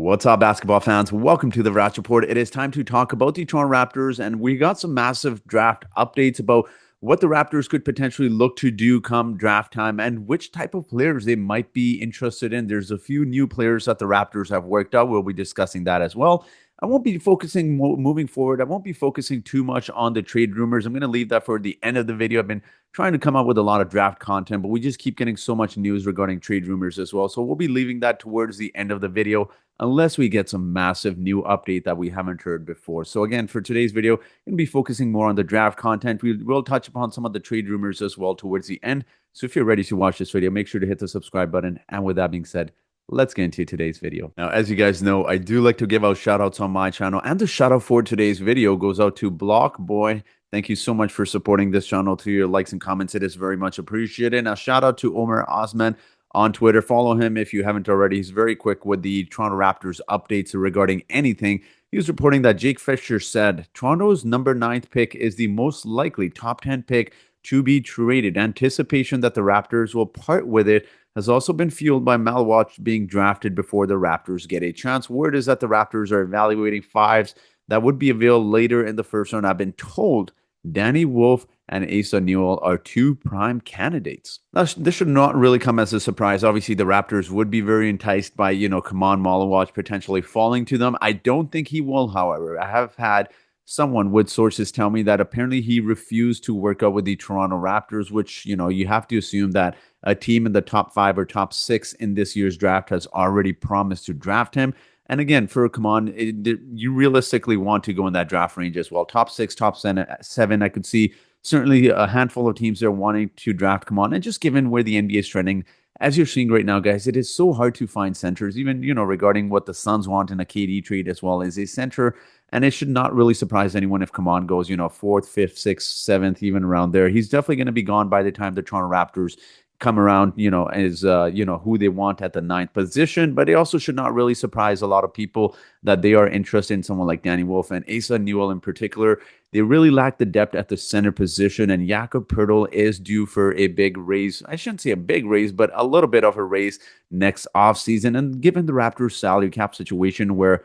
What's up, basketball fans? Welcome to the Raptors Report. It is time to talk about the Toronto Raptors, and we got some massive draft updates about what the Raptors could potentially look to do come draft time and which type of players they might be interested in. There's a few new players that the Raptors have worked out. We'll be discussing that as well. I won't be focusing moving forward. I won't be focusing too much on the trade rumors. I'm going to leave that for the end of the video. I've been trying to come up with a lot of draft content, but we just keep getting so much news regarding trade rumors as well. So we'll be leaving that towards the end of the video unless we get some massive new update that we haven't heard before. So again, for today's video, I'm going to be focusing more on the draft content. We will touch upon some of the trade rumors as well towards the end. So if you're ready to watch this video, make sure to hit the subscribe button. And with that being said, let's get into today's video. Now, as you guys know, I do like to give out shout outs on my channel, and the shout out for today's video goes out to Block Boy. Thank you so much for supporting this channel. To your likes and comments, it is very much appreciated. Now, shout out to Omar Osman on Twitter. Follow him if you haven't already. He's very quick with the Toronto Raptors updates regarding anything. He was reporting that Jake Fisher said Toronto's number 9th pick is the most likely top 10 pick to be traded. Anticipation that the Raptors will part with it has also been fueled by Malwatch being drafted before the Raptors get a chance. Word is that the Raptors are evaluating fives that would be available later in the first round. I've been told Danny Wolf and Asa Newell are two prime candidates. Now, this should not really come as a surprise. Obviously, the Raptors would be very enticed by, Kaman Malawach potentially falling to them. I don't think he will, however. I have had someone with sources tell me that apparently he refused to work out with the Toronto Raptors, which, you have to assume that a team in the top 5 or top 6 in this year's draft has already promised to draft him. And again, for Kaman, you realistically want to go in that draft range as well. Top 6, top 7, I could see certainly a handful of teams there wanting to draft Kaman. And just given where the NBA is trending, as you're seeing right now, guys, it is so hard to find centers, even, regarding what the Suns want in a KD trade as well as a center. And it should not really surprise anyone if Kaman goes, 4th, 5th, 6th, 7th, even around there. He's definitely going to be gone by the time the Toronto Raptors come around, as who they want at the 9th position. But it also should not really surprise a lot of people that they are interested in someone like Danny Wolf and Asa Newell in particular. They really lack the depth at the center position, and Jakob Poeltl is due for a big raise. I shouldn't say a big raise, but a little bit of a raise next offseason. And given the Raptors' salary cap situation where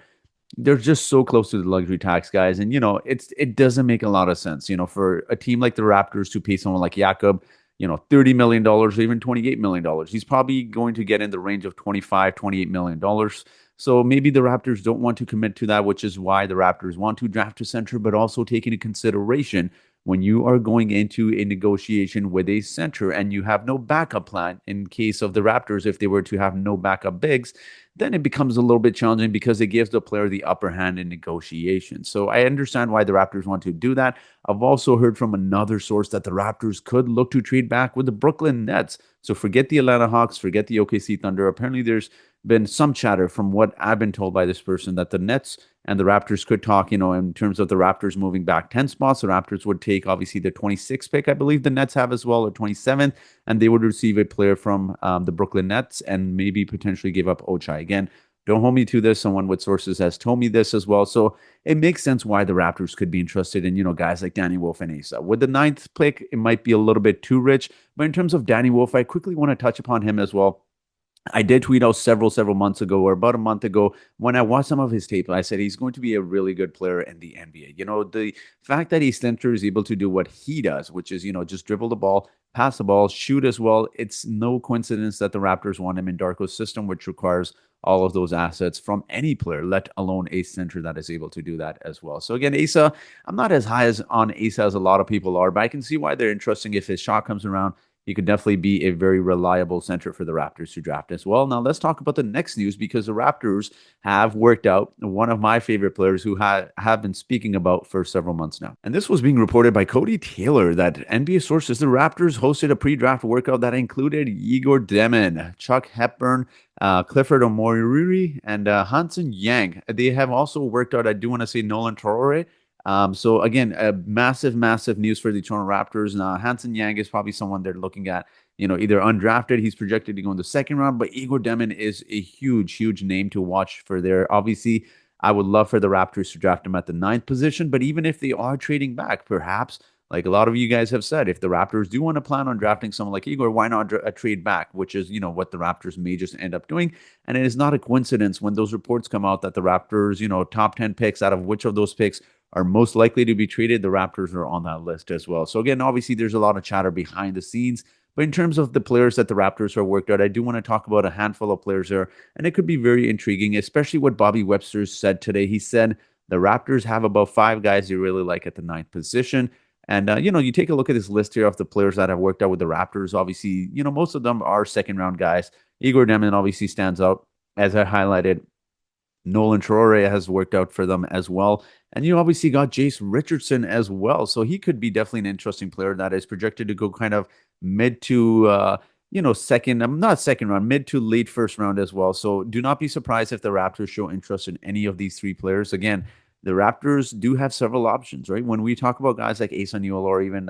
they're just so close to the luxury tax, guys, and it doesn't make a lot of sense, for a team like the Raptors to pay someone like Jakob, $30 million or even $28 million. He's probably going to get in the range of $25, $28 million. So maybe the Raptors don't want to commit to that, which is why the Raptors want to draft a center, but also take into consideration when you are going into a negotiation with a center and you have no backup plan in case of the Raptors, if they were to have no backup bigs, then it becomes a little bit challenging because it gives the player the upper hand in negotiations. So I understand why the Raptors want to do that. I've also heard from another source that the Raptors could look to trade back with the Brooklyn Nets. So forget the Atlanta Hawks, forget the OKC Thunder. Apparently there's been some chatter from what I've been told by this person that the Nets and the Raptors could talk, in terms of the Raptors moving back 10 spots. The Raptors would take obviously the 26th pick, I believe the Nets have as well, or 27th, and they would receive a player from the Brooklyn Nets and maybe potentially give up Ochai. Again, don't hold me to this. Someone with sources has told me this as well. So it makes sense why the Raptors could be interested in, guys like Danny Wolf and Asa. With the 9th pick, it might be a little bit too rich. But in terms of Danny Wolf, I quickly want to touch upon him as well. I did tweet out several months ago, or about a month ago, when I watched some of his tape. I said he's going to be a really good player in the NBA. The fact that his center is able to do what he does, which is, just dribble the ball, pass the ball, shoot as well. It's no coincidence that the Raptors want him in Darko's system, which requires all of those assets from any player, let alone a center that is able to do that as well. So again, Asa, I'm not as high on Asa as a lot of people are, but I can see why they're interesting. If his shot comes around, he could definitely be a very reliable center for the Raptors to draft as well. Now, let's talk about the next news, because the Raptors have worked out one of my favorite players who have been speaking about for several months now. And this was being reported by Cody Taylor that NBA sources, the Raptors hosted a pre-draft workout that included Egor Demin, Chuck Hepburn, Clifford Omoruyi, and Hansen Yang. They have also worked out, I do want to say, Nolan Traore. So again, massive news for the Toronto Raptors. Now, Hansen Yang is probably someone they're looking at, either undrafted. He's projected to go in the second round, but Egor Demin is a huge name to watch for there. Obviously, I would love for the Raptors to draft him at the 9th position, but even if they are trading back, perhaps Like a lot of you guys have said, if the Raptors do want to plan on drafting someone like Igor, why not a trade back, which is, what the Raptors may just end up doing. And it is not a coincidence when those reports come out that the Raptors, top 10 picks, out of which of those picks are most likely to be traded, the Raptors are on that list as well. So again, obviously there's a lot of chatter behind the scenes. But in terms of the players that the Raptors are worked out, I do want to talk about a handful of players there, and it could be very intriguing, especially what Bobby Webster said today. He said the Raptors have about five guys they really like at the ninth position. And, you take a look at this list here of the players that have worked out with the Raptors. Obviously, most of them are second round guys. Egor Demin obviously stands out, as I highlighted. Nolan Traore has worked out for them as well. And you obviously got Jace Richardson as well. So he could be definitely an interesting player that is projected to go kind of mid to, second, not second round, mid to late first round as well. So do not be surprised if the Raptors show interest in any of these three players. Again, the Raptors do have several options, right? When we talk about guys like Asa Newell or even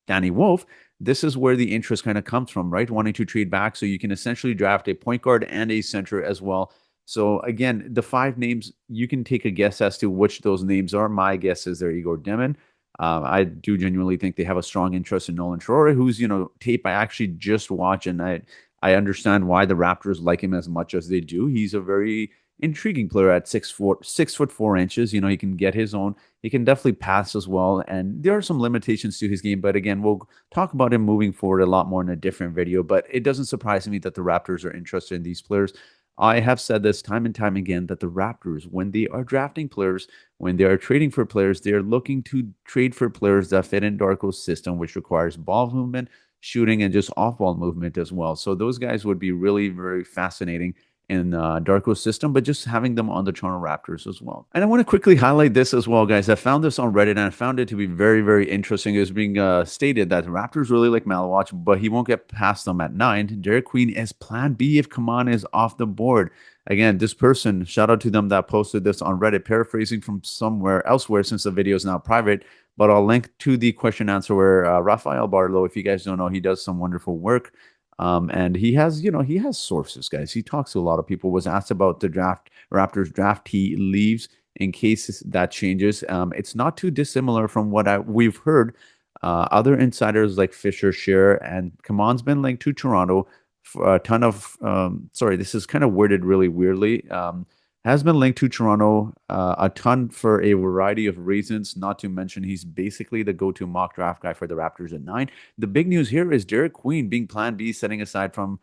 Danny Wolf, this is where the interest kind of comes from, right? Wanting to trade back so you can essentially draft a point guard and a center as well. So again, the five names, you can take a guess as to which those names are. My guess is they're Egor Demin. I do genuinely think they have a strong interest in Nolan Traore, who's, tape I actually just watch, and I understand why the Raptors like him as much as they do. He's a very intriguing player at 6 foot 4 inches. He can get his own. He can definitely pass as well. And there are some limitations to his game. But again, we'll talk about him moving forward a lot more in a different video. But it doesn't surprise me that the Raptors are interested in these players. I have said this time and time again that the Raptors, when they are drafting players, when they are trading for players, they are looking to trade for players that fit in Darko's system, which requires ball movement, shooting, and just off-ball movement as well. So those guys would be really very fascinating in Darko's system, but just having them on the Toronto Raptors as well. And I want to quickly highlight this as well, guys. I found this on Reddit and I found it to be very, very interesting. It was being stated that the Raptors really like Malawach, but he won't get past them at 9. Derek Queen is plan B if Kaman is off the board. Again, this person, shout out to them that posted this on Reddit, paraphrasing from somewhere elsewhere since the video is now private. But I'll link to the question answer where Rafael Barlow, if you guys don't know, he does some wonderful work. And he has, he has sources, guys. He talks to a lot of people. Was asked about the Raptors draft. He leaves in case that changes. It's not too dissimilar from what we've heard. Other insiders like Fisher, Shearer, and Kaman's been linked to Toronto for a ton of. Sorry, this is kind of worded really weirdly. Has been linked to Toronto a ton for a variety of reasons, not to mention he's basically the go-to mock draft guy for the Raptors at 9. The big news here is Derek Queen being plan B, setting aside from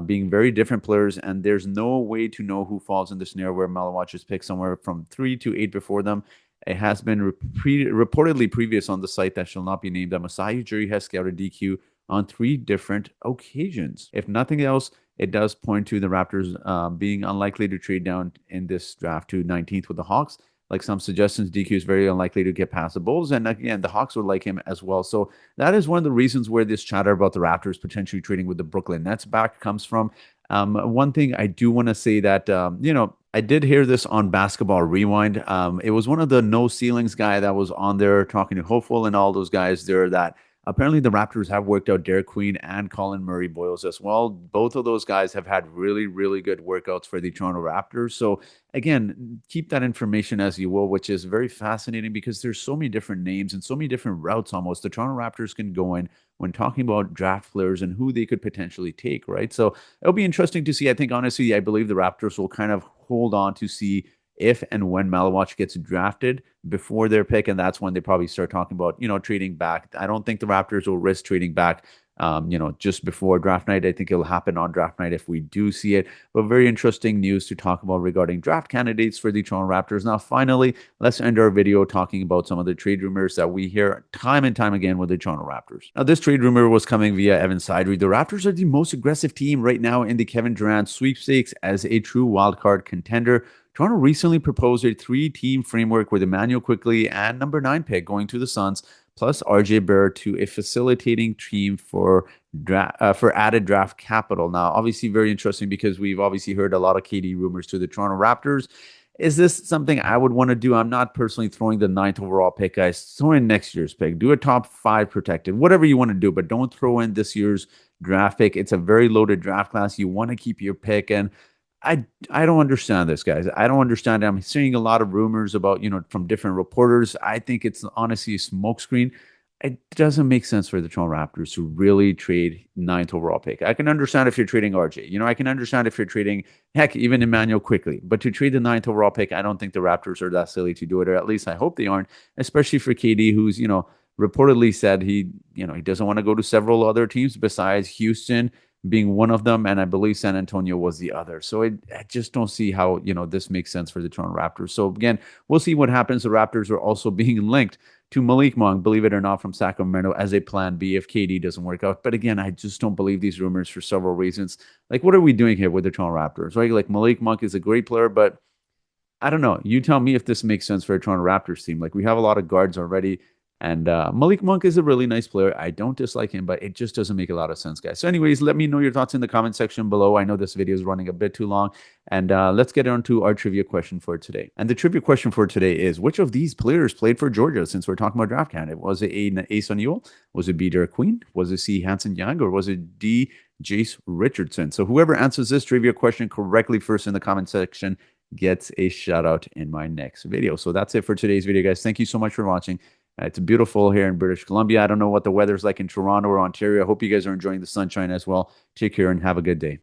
being very different players, and there's no way to know who falls in the snare where Malawach is picked somewhere from 3 to 8 before them. It has been reportedly previous on the site that shall not be named that Masai Ujiri has scouted DQ on 3 different occasions. If nothing else, it does point to the Raptors being unlikely to trade down in this draft to 19th with the Hawks. Like some suggestions, DQ is very unlikely to get past the Bulls. And again, the Hawks would like him as well. So that is one of the reasons where this chatter about the Raptors potentially trading with the Brooklyn Nets back comes from. One thing I do want to say that, I did hear this on Basketball Rewind. It was one of the no ceilings guy that was on there talking to Hopeful and all those guys there that apparently the Raptors have worked out Derek Queen and Colin Murray Boyles as well. Both of those guys have had really, really good workouts for the Toronto Raptors. So again, keep that information as you will, which is very fascinating because there's so many different names and so many different routes almost the Toronto Raptors can go in when talking about draft players and who they could potentially take, right? So it'll be interesting to see. I think honestly, I believe the Raptors will kind of hold on to see if and when Malawach gets drafted before their pick, and that's when they probably start talking about, trading back. I don't think the Raptors will risk trading back, just before draft night. I think it'll happen on draft night if we do see it. But very interesting news to talk about regarding draft candidates for the Toronto Raptors. Now, finally, let's end our video talking about some of the trade rumors that we hear time and time again with the Toronto Raptors. Now, this trade rumor was coming via Evan Sidri. The Raptors are the most aggressive team right now in the Kevin Durant sweepstakes as a true wildcard contender. Toronto recently proposed a 3-team framework with Emmanuel Quickley and number 9 pick going to the Suns, plus RJ Barrett to a facilitating team for added draft capital. Now, obviously very interesting because we've obviously heard a lot of KD rumors to the Toronto Raptors. Is this something I would want to do? I'm not personally throwing the 9th overall pick, guys. Throw in next year's pick. Do a top 5 protected, whatever you want to do, but don't throw in this year's draft pick. It's a very loaded draft class. You want to keep your pick, and I don't understand this, guys. I don't understand it. I'm seeing a lot of rumors about, from different reporters. I think it's honestly a smokescreen. It doesn't make sense for the Toronto Raptors to really trade ninth overall pick. I can understand if you're trading RJ. I can understand if you're trading, heck, even Emmanuel quickly. But to trade the ninth overall pick, I don't think the Raptors are that silly to do it, or at least I hope they aren't, especially for KD, who's, reportedly said he doesn't want to go to several other teams besides Houston being one of them, and I believe San Antonio was the other. So I just don't see how this makes sense for the Toronto Raptors. So again, we'll see what happens. The Raptors are also being linked to Malik Monk, believe it or not, from Sacramento as a plan B if KD doesn't work out. But again, I just don't believe these rumors for several reasons. Like, what are we doing here with the Toronto Raptors? Right? Like, Malik Monk is a great player, but I don't know. You tell me if this makes sense for a Toronto Raptors team. Like, we have a lot of guards already, and Malik Monk is a really nice player. I don't dislike him, but it just doesn't make a lot of sense, guys. So, anyways, let me know your thoughts in the comment section below. I know this video is running a bit too long, and let's get on to our trivia question for today. And the trivia question for today is: which of these players played for Georgia? Since we're talking about draft candidate, was it A, Asa Newell? Was it B, Derek Queen? Was it C, Hansen Young? Or was it D, Jace Richardson? So, whoever answers this trivia question correctly first in the comment section gets a shout out in my next video. So that's it for today's video, guys. Thank you so much for watching. It's beautiful here in British Columbia. I don't know what the weather's like in Toronto or Ontario. I hope you guys are enjoying the sunshine as well. Take care and have a good day.